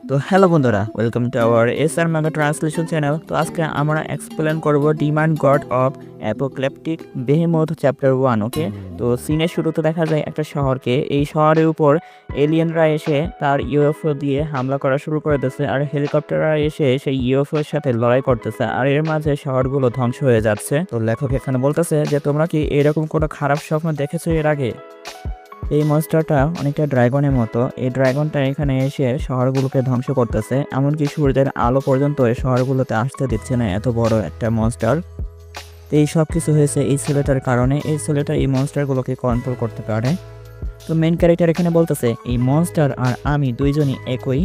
তো হ্যালো বন্ধুরা, welcome to our SR manga translation channel. তো আজকে আমরা এক্সপ্লেন করব ডিমান্ড গড অফ অ্যাপোক্যালিপটিক বেহেমথ চ্যাপ্টার 1। ওকে, তো সিনের শুরুতে দেখা যায় একটা শহরকে। এই শহরের উপর এলিয়েনরা এসে তার ইউএফও দিয়ে হামলা করা শুরু করে দিচ্ছে, আর হেলিকপ্টাররা এসে সেই ইউএফও এর সাথে লড়াই করতেছে, আর এর মাঝে শহরগুলো ধ্বংস হয়ে যাচ্ছে। তো লেখক এখানে বলতেছে যে তোমরা কি এরকম কোনো খারাপ স্বপ্ন দেখেছো এর আগে? এই মনস্টারটা অনেকটা ড্রাগনের মতো। এই ড্রাগনটা এখানে এসে শহরগুলোকে ধ্বংস করতেছে, এমনকি সূর্যের আলো পর্যন্ত এই শহরগুলোতে আসতে দিচ্ছে না, এত বড় একটা মনস্টার। তো এই সব কিছু হয়েছে এই ছেলেটার কারণে। এই ছেলেটা এই মনস্টারগুলোকে কন্ট্রোল করতে পারে। তো মেন ক্যারেক্টার এখানে বলতেছে এই মনস্টার আর আমি দুইজনই একই।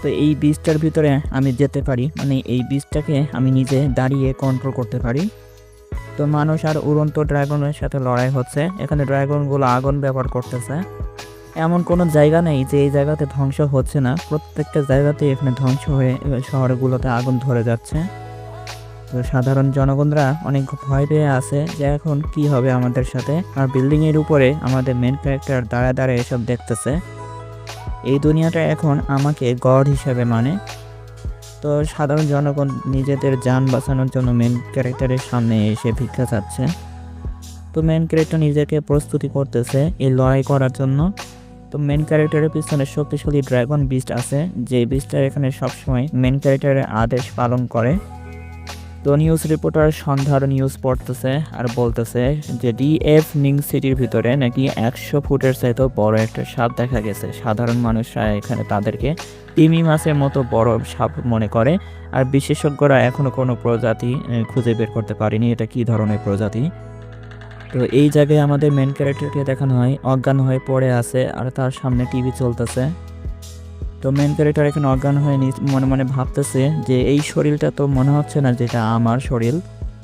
তো এই বীজটার ভিতরে আমি যেতে পারি, মানে এই বীজটাকে আমি নিজে দাঁড়িয়ে কন্ট্রোল করতে পারি। তো মানুষ আর উড়ন্ত ড্রাগনের সাথে লড়াই হচ্ছে। এখানে ড্রাগনগুলো আগুন ব্যবহার করতেছে। এমন কোনো জায়গা নেই যে এই জায়গাতে ধ্বংস হচ্ছে না, প্রত্যেকটা জায়গাতেই এখানে ধ্বংস হয়ে শহরগুলোতে আগুন ধরে যাচ্ছে। তো সাধারণ জনগণরা অনেক ভয় পেয়ে আছে যে এখন কি হবে আমাদের সাথে। আর বিল্ডিং এর উপরে আমাদের মেন ক্যারেক্টার দাঁড়ায় দাঁড়ায় এসব দেখতেছে। এই দুনিয়াটা এখন আমাকে গড হিসেবে মানে। তো সাধারণ জনগণ নিজেদের যান বাঁচানোর জন্য মেন ক্যারেক্টারের সামনে এসে ভিক্ষা চাচ্ছে। তো মেন ক্যারেক্টার নিজেকে প্রস্তুতি করতেছে এই লড়াই করার জন্য। তো মেন ক্যারেক্টারের পিছনে শক্তিশালী ড্রাগন বিস্ট আছে, যে বিস্টটা এখানে সবসময় মেন ক্যারেক্টারের আদেশ পালন করে। তো নিউজ রিপোর্টার সন্ধ্যার নিউজ পড়তেছে আর বলতেছে যে ডিএফ নিং সিটির ভিতরে নাকি 100 ফুটের চাইতেও বড় একটা সাপ দেখা গেছে। সাধারণ মানুষরা এখানে তাদেরকে তিমি মাছের মতো বড় সাপ মনে করে, আর বিশেষজ্ঞরা এখনো কোনো প্রজাতি খুঁজে বের করতে পারেনি এটা কি ধরনের প্রজাতি। তো এই জায়গায় আমাদের মেন ক্যারেক্টারকে দেখানো হয় অজ্ঞান হয়ে পড়ে আছে, আর তার সামনে টিভি চলতেছে। তো মেন ক্যারেক্টার এখানে অজ্ঞান হয়ে মনে মনে ভাবতেছে যে এই শরীরটা তো মনে হচ্ছে না যেটা আমার শরীর।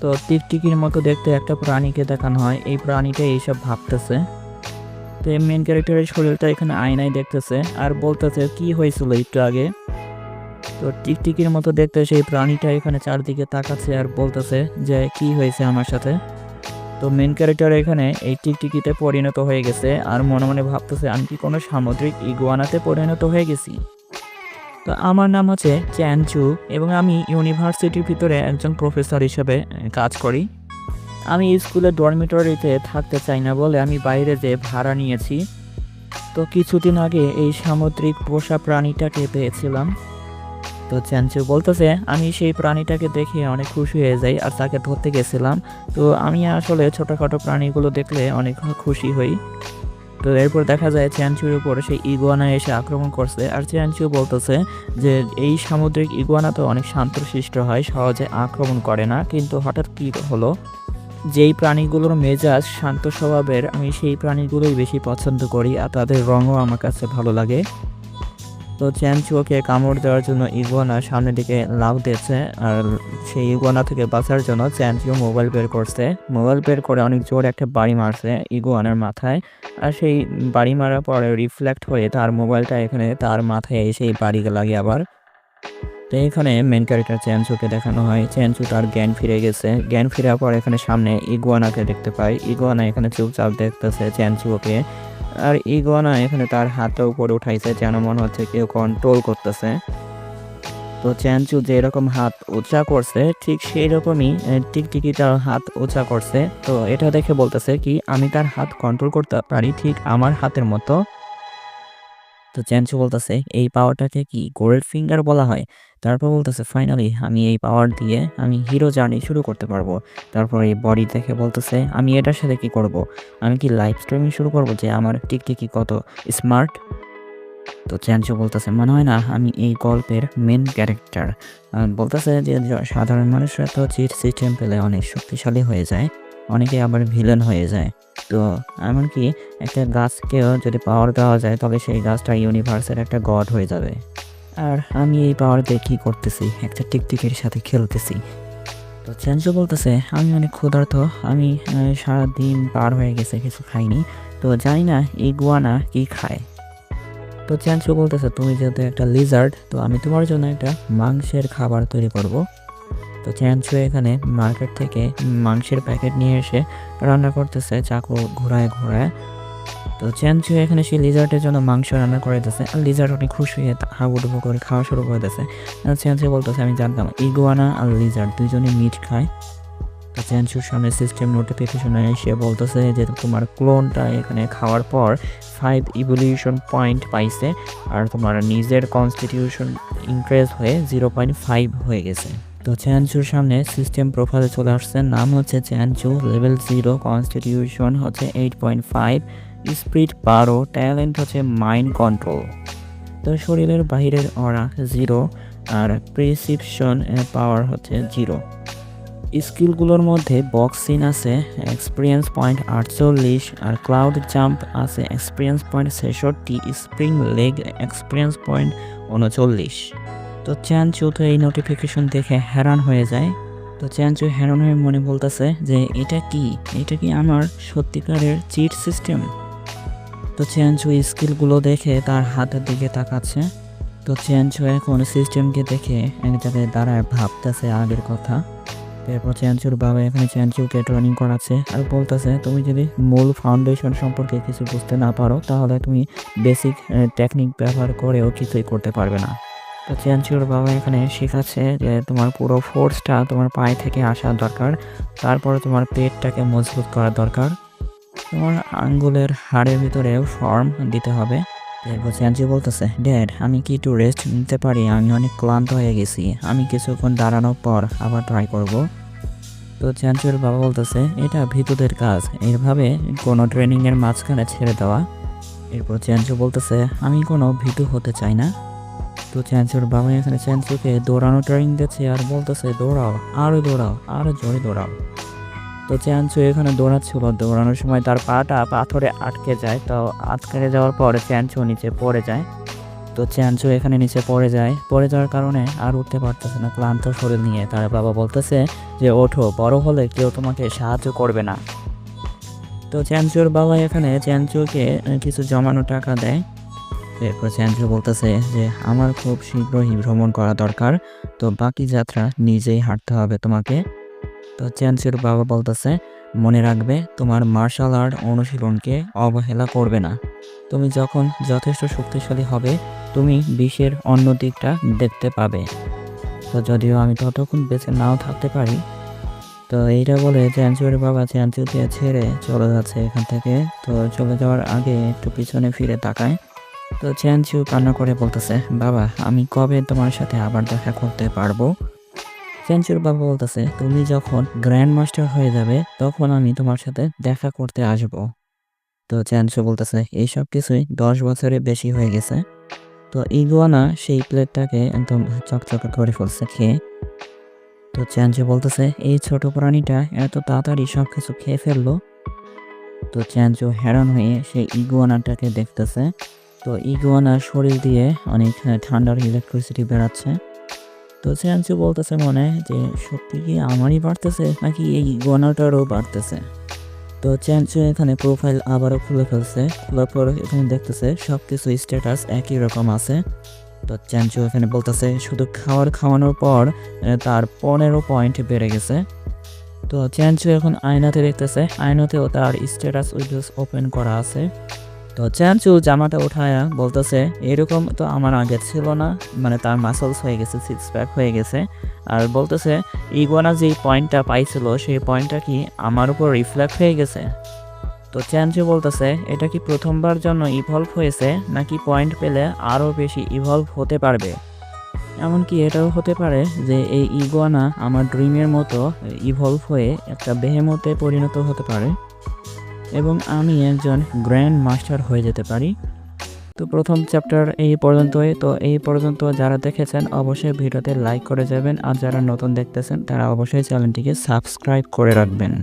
তো টিকটিকির মতো দেখতে একটা প্রাণীকে দেখানো হয়, এই প্রাণীটা এইসব ভাবতেছে। তো এই মেন ক্যারেক্টারের শরীরটা এখানে আয়নায় দেখতেছে আর বলতেছে কি হয়েছিল একটু আগে। তো টিকটিকির মতো দেখতে সেই প্রাণীটা এখানে চারদিকে তাকাচ্ছে আর বলতেছে যে কি হয়েছে আমার সাথে। তো মেন ক্যারেক্টার এখানে এই টিকটিকিতে পরিণত হয়ে গেছে আর মনে মনে ভাবতেছে আমি কি কোনো সামুদ্রিক ইগুয়ানাতে পরিণত হয়ে গেছি। তো আমার নাম হচ্ছে চ্যানচু এবং আমি ইউনিভার্সিটির ভিতরে একজন প্রফেসর হিসেবে কাজ করি। আমি স্কুলের ডরমিটরিতে থাকতে চাই না বলে আমি বাইরে যেয়ে ভাড়া নিয়েছি। তো কিছুদিন আগে এই সামুদ্রিক পোষা প্রাণীটাকে পেয়েছিলাম। তো চ্যানচু বলতেছে আমি সেই প্রাণীটাকে দেখে অনেক খুশি হয়ে যাই আর তাকে ধরতে গেছিলাম। তো আমি আসলে ছোটোখাটো প্রাণীগুলো দেখলে অনেক খুশি হই। তো এরপর দেখা যায় চ্যানচুর উপর সেই ইগুয়ানা এসে আক্রমণ করছে, আর চ্যানচু বলতেছে যে এই সামুদ্রিক ইগুয়ানা তো অনেক শান্তশিষ্ট হয়, সহজে আক্রমণ করে না। কিন্তু হঠাৎ কি হলো, যেই প্রাণীগুলোর মেজাজ শান্ত স্বভাবের আমি সেই প্রাণীগুলোই বেশি পছন্দ করি, আর তাদের রঙও আমার কাছে ভালো লাগে। তো চ্যানচুকে কামড় দেওয়ার জন্য ইগুয়ানা সামনের দিকে লাফ দিয়েছে, আর সেই ইগুয়ানা থেকে বাঁচার জন্য চ্যানচু মোবাইল বের করছে। মোবাইল বের করে অনেক জোরে একটা বাড়ি মারছে ইগুয়ানার মাথায়, আর সেই বাড়ি মারার পরে রিফ্লেক্ট হয়ে তার মোবাইলটা এখানে তার মাথায় এসে বাড়ি লাগে আবার। তো এখানে মেন ক্যারেক্টার চ্যানচুকে দেখানো হয় চ্যানচু তার জ্ঞান ফিরে গেছে। জ্ঞান ফিরার পর এখানে সামনে ইগুয়ানাকে দেখতে পাই। ইগুয়ানা এখানে চুপচাপ দেখতেছে চ্যানচুকে, আর ইগুয়ানা এখানে তার হাতটা উপরে উঠাইছে যেন মনে হচ্ছে কেউ কন্ট্রোল করতেছে। তো চ্যানচু যেরকম হাত উঁচা করছে ঠিক সেই রকমই টিকটিকিটার হাত উঁচা করছে। তো এটা দেখে বলতেছে কি আমি তার হাত কন্ট্রোল করতে পারি ঠিক আমার হাতের মতো। তো চ্যানচু বলতেছে এই পাওয়ারটাকে কি গোল্ড ফিঙ্গার বলা হয়। তারপর বলতেছে ফাইনালি আমি এই পাওয়ার দিয়ে আমি হিরো জার্নি শুরু করতে পারবো। তারপর এই বডি দেখে বলতেছে আমি এটার সাথে কি করব, আমি কি লাইভ স্ট্রিমিং শুরু করব যে আমার টিকটিকি কত স্মার্ট। তো চ্যানচু বলতেছে মনে হয় না আমি এই গল্পের মেন ক্যারেক্টার। বলতেছে যে সাধারণ মানুষরা তো চিট সিস্টেম পেলে অনেক শক্তিশালী হয়ে যায়, অনেকে আবার ভিলেন হয়ে যায়। তো এমনকি একটা গাছকেও যদি পাওয়ার দেওয়া যায় তবে সেই গাছটা ইউনিভার্সের একটা গড হয়ে যাবে। আর আমি এই পাওয়ার দিয়ে কী করতেছি, একটা টিকটিকির সাথে খেলতেছি। তো চ্যানচু বলতেছে আমি অনেক ক্ষুধার্ত, আমি সারাদিন পার হয়ে গেছে কিছু খাইনি, তো জানি না ইগুয়ানা কি খায়। তো চ্যানচু বলতেছে তুমি যেহেতু একটা লিজার্ড, তো আমি তোমার জন্য একটা মাংসের খাবার তৈরি করব। তো চ্যানচু এখানে মার্কেট থেকে মাংসের প্যাকেট নিয়ে এসে রান্না করতেছে চাকু ঘোরায় ঘোরায়। তো চ্যানচু এখানে সেই লিজার্টের জন্য মাংস রান্না করে দিতেছে, আর লিজার্ট অনেক খুশি হয়ে হাবুডুবু করে খাওয়া শুরু করে দিতেছে। চ্যানচু বলতেছে আমি জানতাম ইগুয়ানা আর লিজার্ট দুজনে মিট খায়। তো চ্যানচুর সামনে সিস্টেম নোটিফিকেশনে এসে বলতেছে যে তোমার ক্লোনটা এখানে খাওয়ার পর 5 ইভলিউশন পয়েন্ট পাইছে, আর তোমার নিজের কনস্টিটিউশন ইনক্রিজ হয়ে 0.5 হয়ে গেছে। তো চ্যানচুর সামনে সিস্টেম প্রোফাইলে চলে আসছে, নাম হচ্ছে চ্যানচু, লেভেল 0, কনস্টিটিউশন হচ্ছে 8.5, স্পিড 12, ট্যালেন্ট হচ্ছে মাইন্ড কন্ট্রোল। তো শরীরের বাহিরের অরা 0, আর প্রিসিপশন পাওয়ার হচ্ছে 0। স্কিলগুলোর মধ্যে বক্সিং আছে এক্সপিরিয়েন্স পয়েন্ট 48, আর ক্লাউড জাম্প আছে experience point 66, spring leg experience point 39। তো চ্যানচু তো এই নোটিফিকেশন দেখে হ্যারান হয়ে যায়। তো চ্যানচু হ্যারান হয়ে মনে বলতেছে যে এটা কি আমার সত্যিকারের চিট সিস্টেম। তো চ্যানচু স্কিলগুলো দেখে তার হাতের দিকে তাকাচ্ছে। তো চ্যানচু এখন সিস্টেমকে দেখে এক জায়গায় দাঁড়ায় ভাবতেছে আগের কথা। এরপর চ্যানচুর বাবা এখানে চ্যানচুকে ট্রেনিং করাচ্ছে আর বলতেছে তুমি যদি মূল ফাউন্ডেশন সম্পর্কে কিছু বুঝতে না পারো তাহলে তুমি বেসিক টেকনিক ব্যবহার করেও কিছুই করতে পারবে না। তো চ্যানচুর বাবা এখানে শেখাচ্ছে যে তোমার পুরো ফোর্সটা তোমার পায়ে থেকে আসা দরকার, তারপরে তোমার পেটটাকে মজবুত করা দরকার, তোমার আঙ্গুলের হাড়ের ভিতরে ফর্ম দিতে হবে। এরপর চ্যানচু বলতেছে ড্যাড আমি কি একটু রেস্ট নিতে পারি, আমি অনেক ক্লান্ত হয়ে গেছি, আমি কিছুক্ষণ দাঁড়ানোর পর আবার ট্রাই করব। তো চ্যানচুর বাবা বলতেছে এটা ভীতুদের কাজ, এইভাবে কোনো ট্রেনিংয়ের মাঝখানে ছেড়ে দেওয়া। এরপর চ্যানচু বলতেছে আমি কোনো ভীতু হতে চাই না। তো চ্যানচুর বাবা এখানে চ্যানচুকে দৌড়ানো ট্রেনিং দিচ্ছে আর বলতেছে দৌড়াও, আরও দৌড়াও, আরও জোরে দৌড়াও। তো চ্যানচু এখানে দৌড়াচ্ছিল, দৌড়ানোর সময় তার পাটা পাথরে আটকে যায়। তো আটকে যাওয়ার পরে চ্যানচু নিচে পড়ে যায়। তো চ্যানচু এখানে নিচে পড়ে যাওয়ার কারণে আর উঠতে পারতেছে না, ক্লান্ত শরীর নিয়ে। তার বাবা বলতেছে যে ওঠো, বড় হলে কেউ তোমাকে সাহায্য করবে না। তো চ্যানচুর বাবা এখানে চ্যানচুকে কিছু জমানো টাকা দেয়। এরপর চ্যানচু বলতেছে যে আমার খুব শীঘ্রই ভ্রমণ করা দরকার, তো বাকি যাত্রা নিজেই হাঁটতে হবে তোমাকে। তো চ্যানচুর বাবা বলতেছে মনে রাখবে তোমার মার্শাল আর্ট অনুশীলনকে অবহেলা করবে না, তুমি যখন যথেষ্ট শক্তিশালী হবে তুমি বিশ্বের অন্য দিকটা দেখতে পাবে। তো যদিও আমি ততক্ষণ বেঁচে নাও থাকতে পারি। তো এইটা বলে চ্যানচুর বাবা চ্যানচুকে ছেড়ে চলে যাচ্ছে এখান থেকে। তো চলে যাওয়ার আগে একটু পিছনে ফিরে তাকায়। তো চ্যানচু কান্না করে বলতেছে বাবা আমি কবে তোমার সাথে আবার দেখা করতে পারবো। চ্যানচুর বাবা বলতেছে তুমি যখন গ্র্যান্ড মাস্টার হয়ে যাবে তখন আমি তোমার সাথে দেখা করতে আসব। তো চ্যানচু বলতেছে এইসব কিছুই 10 বছরের বেশি হয়ে গেছে। তো ইগুয়ানা সেই প্লেটটাকে একদম চকচকে করে ফেলছে খেয়ে। তো চ্যানচু বলতেছে এই ছোট প্রাণীটা এত তাড়াতাড়ি সব কিছু খেয়ে ফেললো। তো চ্যানচু হ্যারান হয়ে সেই ইগুয়ানাটাকে দেখতেছে। তো ইগুয়ানার শরীর দিয়ে অনেক ঠান্ডার ইলেকট্রিসিটি বেরাচ্ছে। তো চ্যানচু বলতেছে মনে যে সত্যি কি আমারই বাড়তেছে নাকি এই ইগুয়ানাটারও বাড়তেছে। তো চ্যানচু এখানে প্রোফাইল আবারও খুলে ফেলছে, খোলার পর এখানে দেখতেছে সব কিছু স্ট্যাটাস একই রকম আছে। তো চ্যানচু এখানে বলতেছে শুধু খাওয়ানোর পর তার 15 পয়েন্ট বেড়ে গেছে। তো চ্যানচু এখন আয়নাতে দেখতেছে, আয়নাতেও তার স্ট্যাটাস উইন্ডোজ ওপেন করা আছে। তো চ্যানচু জামাটা উঠায়া বলতেছে এরকম তো আমার আগে ছিল না, মানে তার মাসলস হয়ে গেছে, 6 প্যাক হয়ে গেছে। আর বলতেছে ইগুয়ানা যেই পয়েন্টটা পাইছিল সেই পয়েন্টটা কি আমার উপর রিফ্লেক্ট হয়ে গেছে। তো চ্যানচু বলতেছে এটা কি প্রথমবার জন্য ইভলভ হয়েছে নাকি পয়েন্ট পেলে আরও বেশি ইভলভ হতে পারবে। এমনকি এটাও হতে পারে যে এই ইগুয়ানা আমার ড্রিমের মতো ইভলভ হয়ে একটা বেহেমতে পরিণত হতে পারে এবং আমি একজন গ্র্যান্ড মাস্টার হয়ে যেতে পারি। তো প্রথম চ্যাপ্টার এই পর্যন্তই। তো এই পর্যন্ত যারা দেখেছেন অবশ্যই ভিডিওতে লাইক করে যাবেন, আর যারা নতুন দেখতেছেন তারা অবশ্যই চ্যানেলটিকে সাবস্ক্রাইব করে রাখবেন।